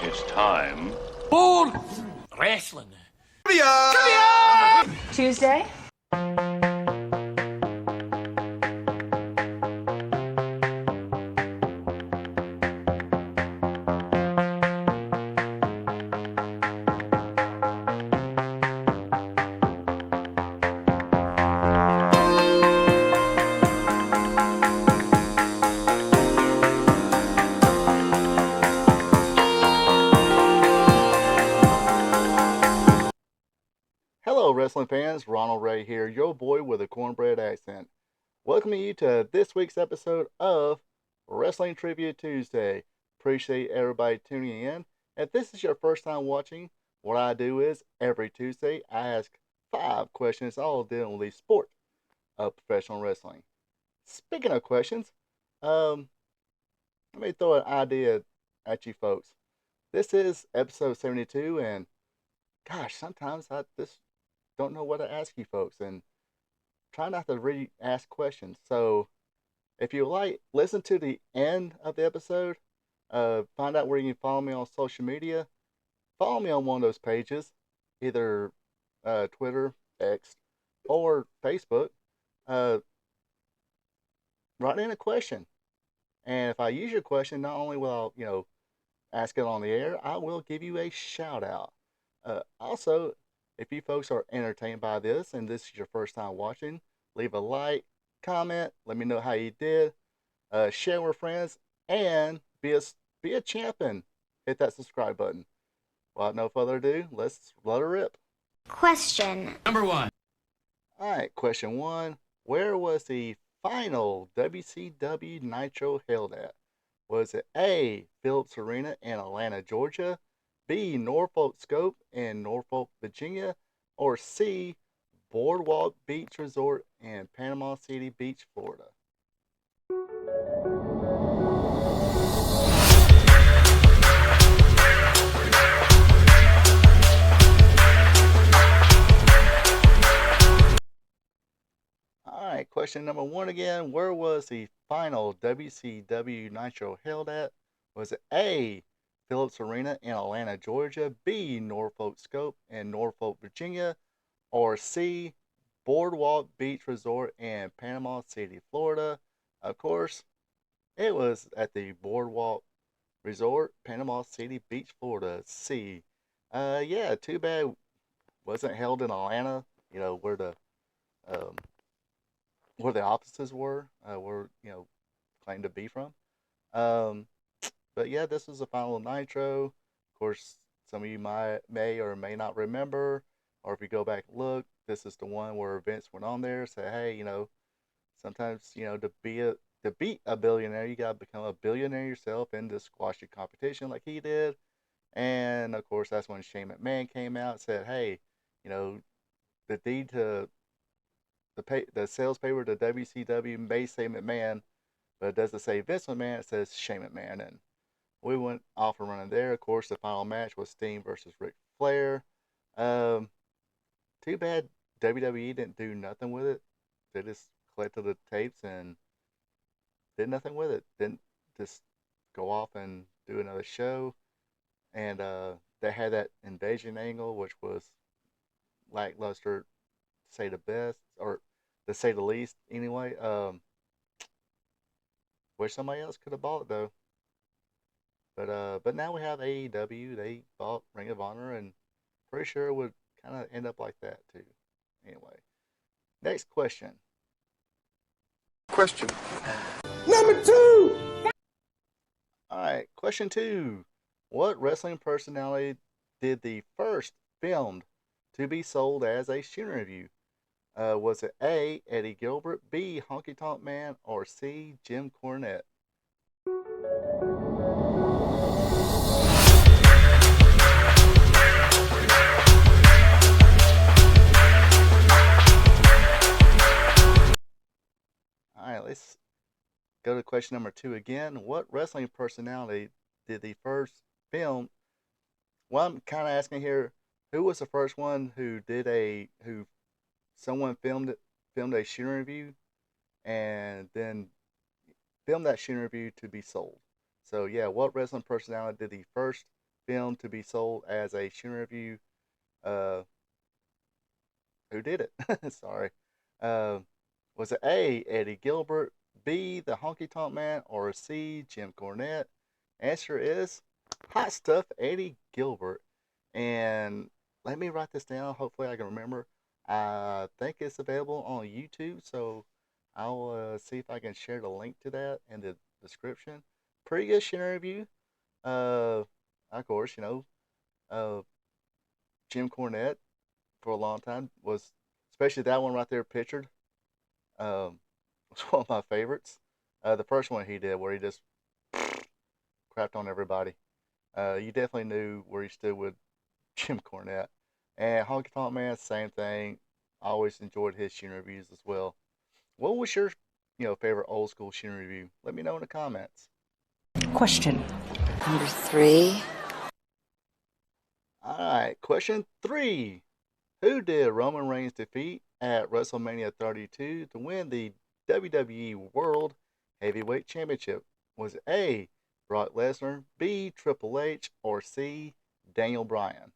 It's time for wrestling. Tuesday. Hello, wrestling fans. Ronald Ray here, your boy with a cornbread accent. Welcoming you to this week's episode of Wrestling Trivia Tuesday. Appreciate everybody tuning in. If this is your first time watching, what I do is every Tuesday I ask 5 questions all dealing with the sport of professional wrestling. Speaking of questions, let me throw an idea at you folks. This is episode 72, and gosh, sometimes I just don't know what to ask you folks, and try not to really ask questions. So, if you like, listen to the end of the episode. Find out where you can follow me on social media. Follow me on one of those pages, either Twitter, X, or Facebook. Write in a question, and if I use your question, not only will I, ask it on the air, I will give you a shout out. Also, if you folks are entertained by this and this is your first time watching, leave a like, comment, let me know how you did, share with friends, and be a champion. Hit that subscribe button. Without no further ado, let's let her rip. Question. Number 1. Alright, question 1. Where was the final WCW Nitro held at? Was it A, Phillips Arena in Atlanta, Georgia, B, Norfolk Scope in Norfolk, Virginia, or C, Boardwalk Beach Resort in Panama City Beach, Florida? Alright, question number 1 again. Where was the final WCW Nitro held at? Was it A, Phillips Arena in Atlanta, Georgia, B, Norfolk Scope in Norfolk, Virginia, or C, Boardwalk Beach Resort in Panama City, Florida? Of course, it was at the Boardwalk Resort, Panama City Beach, Florida. C. Yeah, too bad wasn't held in Atlanta, um, where the offices were claimed to be from. Um, But yeah, this was the final Nitro. Of course, some of you may or may not remember, or if you go back and look, this is the one where Vince went on there, said, "Hey, sometimes to beat a billionaire, you gotta become a billionaire yourself and just squash your competition like he did." And of course, that's when Shane McMahon came out and said, "Hey, the deed to the sales paper to WCW may say McMahon, but it doesn't say Vince McMahon. It says Shane McMahon." And we went off and running there. Of course, the final match was Sting versus Ric Flair. Um, Too bad WWE didn't do nothing with it. They just collected the tapes and did nothing with it. Didn't just go off and do another show. And they had that invasion angle, which was lackluster, to say the best, or to say the least. Anyway, wish somebody else could have bought it though. But now we have AEW. They bought Ring of Honor, and pretty sure it would kind of end up like that too. Anyway, next question. Question. Number 2. All right, question 2. What wrestling personality did the first filmed to be sold as a shooting review? Was it A, Eddie Gilbert, B, Honky Tonk Man, or C, Jim Cornette? All right, let's go to question number 2 again. What wrestling personality did the first film? Well, I'm kind of asking here, who was the first one who someone filmed a shooting review and then filmed that shooting review to be sold? So yeah, what wrestling personality did the first film to be sold as a Shooter review. Uh, who did it? Sorry. Uh, was it A. Eddie Gilbert, B. The Honky Tonk Man, or C. Jim Cornette? Answer is Hot Stuff Eddie Gilbert. And let me write this down. Hopefully, I can remember. I think it's available on YouTube, so I'll see if I can share the link to that in the description. Pretty good Shooter review. Of course, uh, Jim Cornette for a long time was, especially that one right there pictured, was one of my favorites. The first one he did where he just crapped on everybody. You definitely knew where he stood with Jim Cornette. And Honky Tonk Man, same thing. I always enjoyed his shooting reviews as well. What was your, favorite old school shooting review? Let me know in the comments. Question. Number 3. All right, question 3. Who did Roman Reigns defeat at WrestleMania 32 to win the WWE World Heavyweight Championship? Was it A. Brock Lesnar, B. Triple H, or C. Daniel Bryan?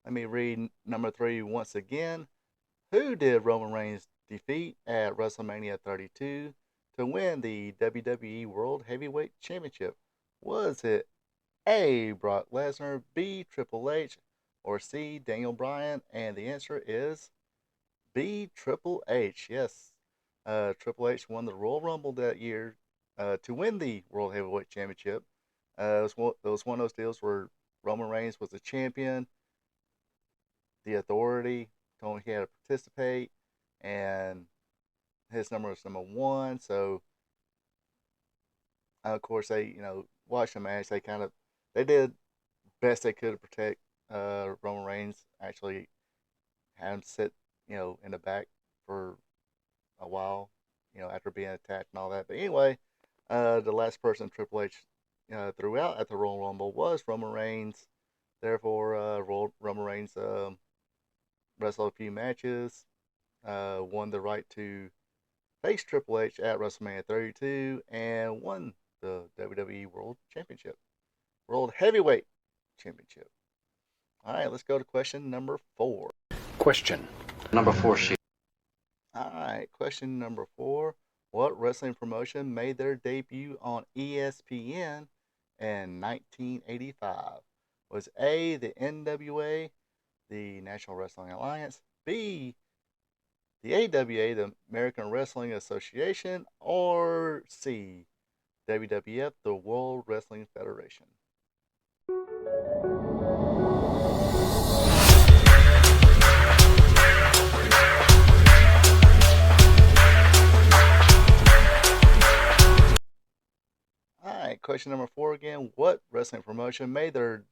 Let me read number 3 once again. Who did Roman Reigns defeat at WrestleMania 32 to win the WWE World Heavyweight Championship? Was it A. Brock Lesnar, B. Triple H, or C. Daniel Bryan? And the answer is B. Triple H. Yes, Triple H won the Royal Rumble that year to win the World Heavyweight Championship. It was one of those deals where Roman Reigns was the champion. The Authority told him he had to participate, and his number was number 1. So, of course, they watched the match. They did best they could to protect Roman Reigns. Actually, had him sit in the back for a while, after being attacked and all that. But anyway, the last person Triple H threw out at the Royal Rumble was Roman Reigns. Therefore, Roman Reigns wrestled a few matches, won the right to face Triple H at WrestleMania 32, and won the WWE World Championship, World Heavyweight Championship. All right, let's go to question number 4. Question. Number 4 sheet. All right, question number 4. What wrestling promotion made their debut on ESPN in 1985? Was A, the NWA, the National Wrestling Alliance, B, the AWA, the American Wrestling Association, or C, WWF, the World Wrestling Federation? Alright, question number 4 again. What wrestling promotion made their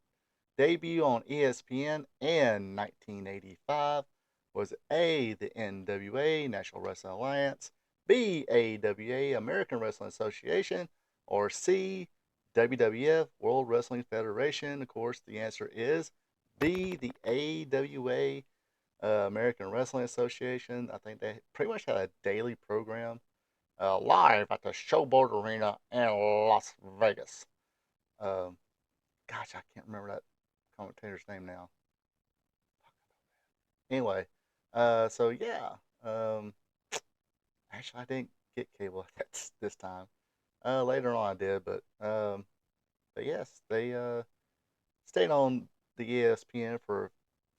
debut on ESPN in 1985? Was A, the NWA, National Wrestling Alliance, B, AWA, American Wrestling Association, or C, WWF, World Wrestling Federation? Of course, the answer is B, the AWA, American Wrestling Association. I think they pretty much had a daily program live at the Showboat Arena in Las Vegas. Gosh, I can't remember that commentator's name now. Anyway, so yeah, actually I didn't get cable this time. Later on I did, but yes, they stayed on the ESPN for a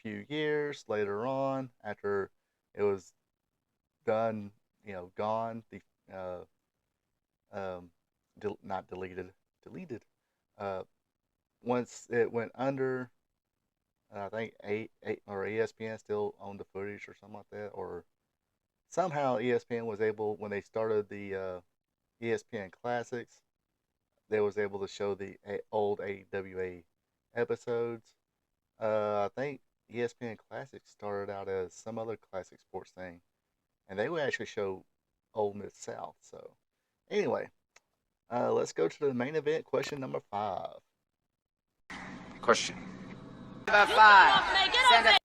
few years. Later on, after it was done, gone, the not deleted. Once it went under, I think eight or ESPN still owned the footage or something like that, or somehow ESPN was able, when they started the ESPN Classics, they was able to show the old AWA episodes. I think ESPN Classics started out as some other classic sports thing, and they would actually show Old Miss South. So anyway, let's go to the main event. Question number 5. Question. Number 5.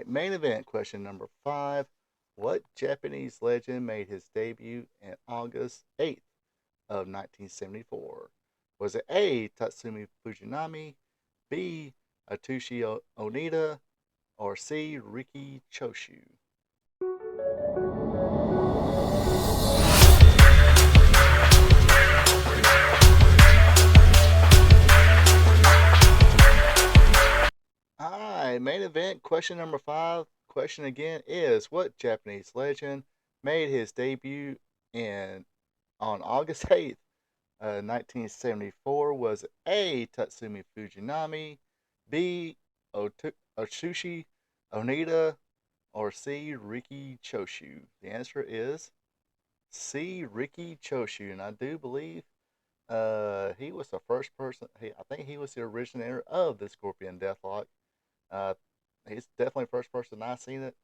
main event question number 5. What Japanese legend made his debut in August 8th of 1974? Was it A. Tatsumi Fujinami, B. Atsushi Onita, or C. Riki Choshu? Alright, main event question number 5. Question again is, what Japanese legend made his debut on August 8th, 1974? Was it A. Tatsumi Fujinami, B. Atsushi Onita, or C. Riki Choshu? The answer is C. Riki Choshu, and I do believe he was the first person. I think he was the originator of the Scorpion Deathlock. Uh, he's definitely the first person I've seen it.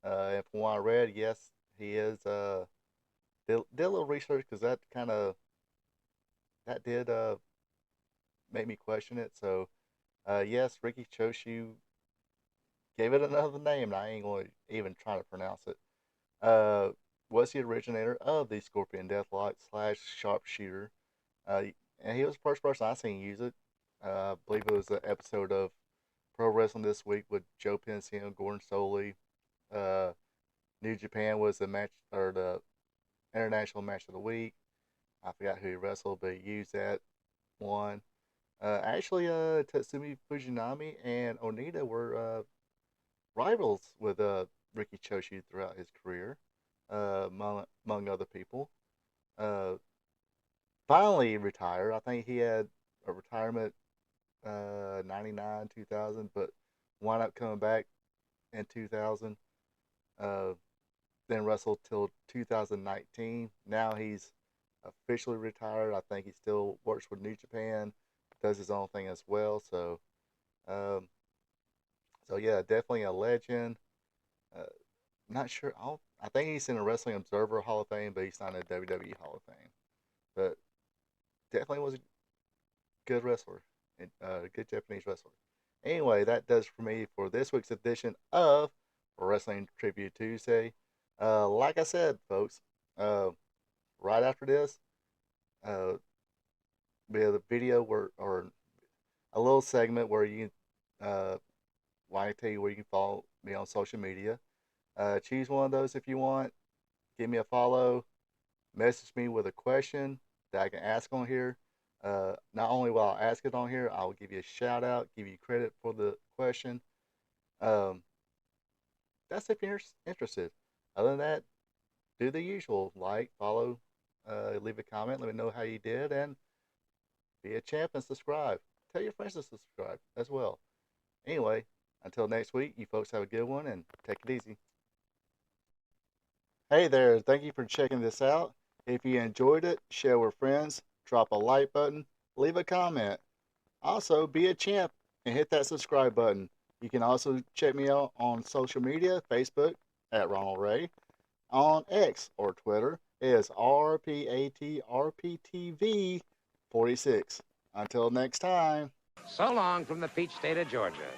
And from what I read, yes, he is. Did a little research because that did make me question it. So, yes, Riki Choshu gave it another name, and I ain't going to even try to pronounce it. Was the originator of the Scorpion Deathlock / Sharpshooter. And he was the first person I seen use it. I believe it was an episode of Pro Wrestling This Week with Joe Pensino, Gordon Soley. New Japan was the match, or the international match of the week. I forgot who he wrestled, but he used that one. Actually, Tatsumi Fujinami and Onita were rivals with Riki Choshu throughout his career, among other people. Finally retired. I think he had a retirement 99, 2000, but wound up coming back in 2000. Then wrestled till 2019. Now he's officially retired. I think he still works with New Japan, does his own thing as well. So, yeah, definitely a legend. Not sure. I think he's in the Wrestling Observer Hall of Fame, but he's not in the WWE Hall of Fame. But definitely was a good wrestler, a good Japanese wrestler. Anyway, that does for me for this week's edition of Wrestling Tribute Tuesday. Like I said, folks, right after this, we have a video or a little segment where you can, I tell you where you can follow me on social media. Choose one of those if you want. Give me a follow. Message me with a question that I can ask on here. Not only will I ask it on here, I will give you a shout out, give you credit for the question. That's if you're interested. Other than that, do the usual. Like, follow, leave a comment, let me know how you did, and be a champ and subscribe. Tell your friends to subscribe as well. Anyway, until next week, you folks have a good one and take it easy. Hey there, thank you for checking this out. If you enjoyed it, share with friends, drop a like button, leave a comment. Also, be a champ and hit that subscribe button. You can also check me out on social media, Facebook at Ronald Ray, on X or Twitter is RPATRPTV46. Until next time. So long from the peach state of Georgia.